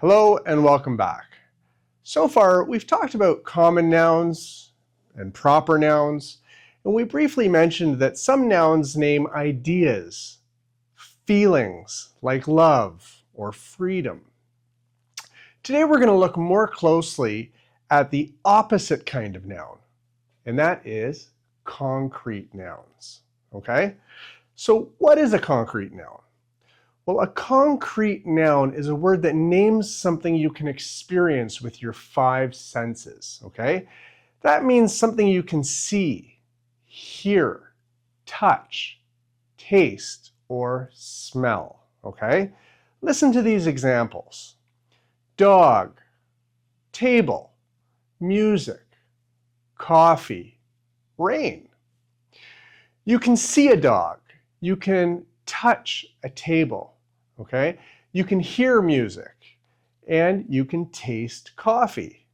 Hello and welcome back. So far, we've talked about common nouns and proper nouns, and we briefly mentioned that some nouns name ideas, feelings like love or freedom. Today we're going to look more closely at the opposite kind of noun, and that is concrete nouns. Okay? So what is a concrete noun? Well, a concrete noun is a word that names something you can experience with your five senses, okay? That means something you can see, hear, touch, taste, or smell, okay? Listen to these examples. Dog, table, music, coffee, rain. You can see a dog. You can touch a table. Okay? You can hear music, and you can taste coffee.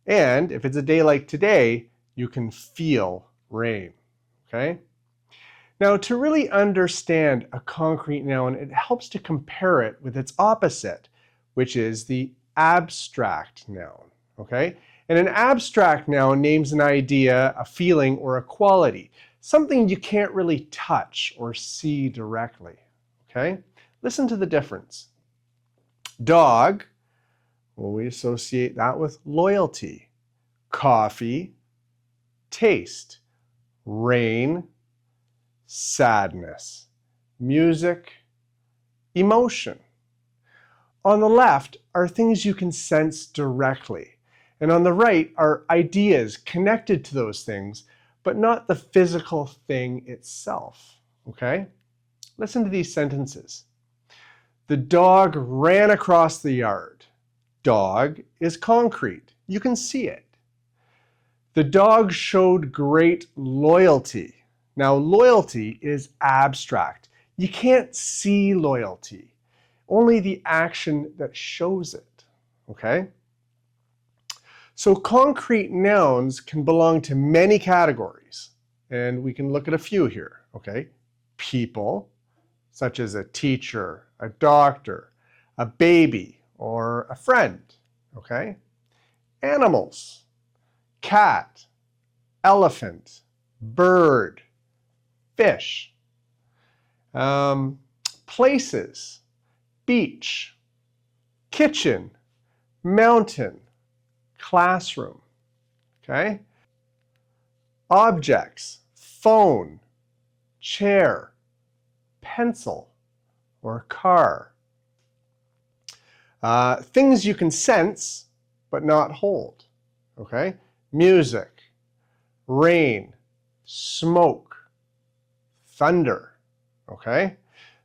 And if it's a day like today, you can feel rain. Okay? Now, to really understand a concrete noun, it helps to compare it with its opposite, which is the abstract noun. Okay? And an abstract noun names an idea, a feeling, or a quality, something you can't really touch or see directly. Okay? Listen to the difference. Dog, well, we associate that with loyalty. Coffee, taste. Rain, sadness. Music, emotion. On the left are things you can sense directly, and on the right are ideas connected to those things, but not the physical thing itself. Okay? Listen to these sentences. The dog ran across the yard. Dog is concrete. You can see it. The dog showed great loyalty. Now, loyalty is abstract. You can't see loyalty, only the action that shows it. Okay? So concrete nouns can belong to many categories, and we can look at a few here. Okay? People, such as a teacher, a doctor, a baby, or a friend. Okay? Animals, cat, elephant, bird, fish. Places, beach, kitchen, mountain, classroom. Okay? Objects, phone, chair, pencil, or car. Things you can sense but not hold. Okay? Music, rain, smoke, thunder. Okay?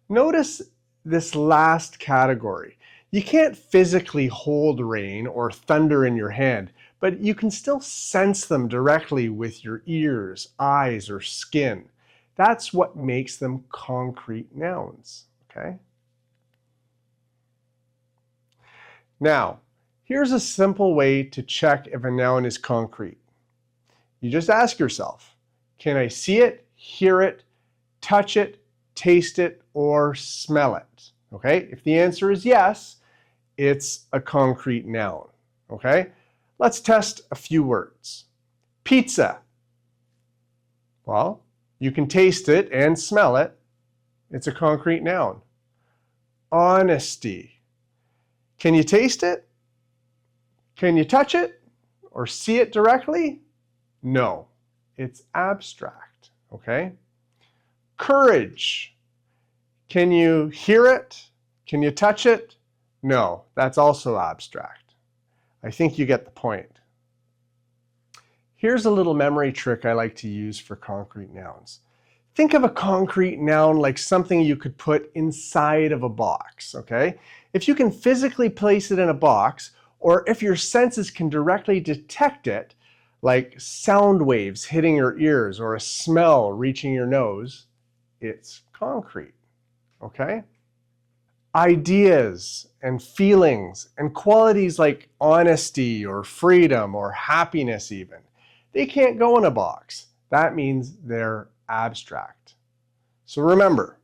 Notice this last category. You can't physically hold rain or thunder in your hand, but you can still sense them directly with your ears, eyes, or skin. That's what makes them concrete nouns. Okay? Now, here's a simple way to check if a noun is concrete. You just ask yourself, can I see it, hear it, touch it, taste it, or smell it? Okay? If the answer is yes, it's a concrete noun. Okay? Let's test a few words. Pizza. Well, you can taste it and smell it. It's a concrete noun. Honesty. Can you taste it? Can you touch it or see it directly? No, it's abstract. Okay? Courage. Can you hear it? Can you touch it? No, that's also abstract. I think you get the point. Here's a little memory trick I like to use for concrete nouns. Think of a concrete noun like something you could put inside of a box, okay? If you can physically place it in a box, or if your senses can directly detect it, like sound waves hitting your ears or a smell reaching your nose, it's concrete, okay? Ideas and feelings and qualities like honesty or freedom or happiness even, they can't go in a box. That means they're abstract. So remember,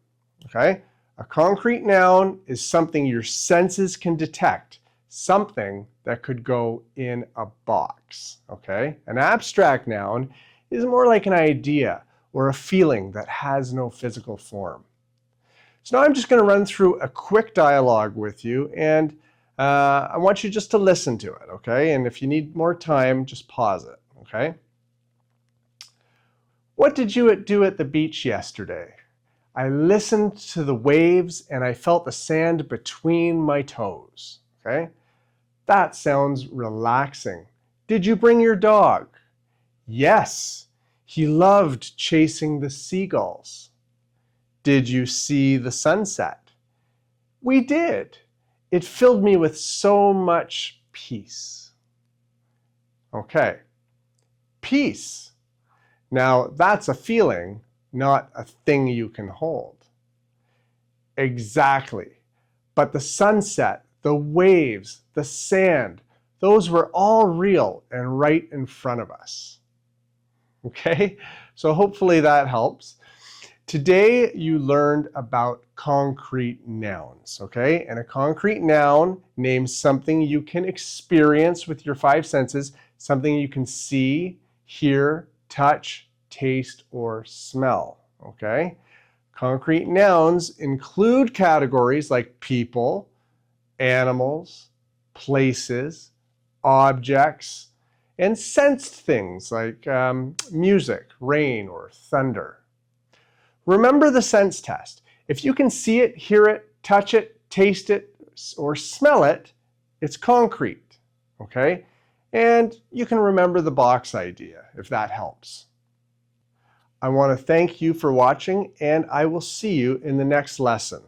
okay, a concrete noun is something your senses can detect, something that could go in a box, okay? An abstract noun is more like an idea or a feeling that has no physical form. So now I'm just going to run through a quick dialogue with you, and I want you just to listen to it, okay? And if you need more time, just pause it, okay? What did you do at the beach yesterday? I listened to the waves and I felt the sand between my toes, okay? That sounds relaxing. Did you bring your dog? Yes, he loved chasing the seagulls. Did you see the sunset? We did. It filled me with so much peace. Okay, peace. Now, that's a feeling, not a thing you can hold. Exactly. But the sunset, the waves, the sand, those were all real and right in front of us. Okay, so hopefully that helps. Today you learned about concrete nouns, okay? And a concrete noun names something you can experience with your five senses, something you can see, hear, touch, taste, or smell, okay? Concrete nouns include categories like people, animals, places, objects, and sensed things like music, rain, or thunder. Remember the sense test. If you can see it, hear it, touch it, taste it, or smell it, it's concrete, okay? And you can remember the box idea if that helps. I want to thank you for watching, and I will see you in the next lesson.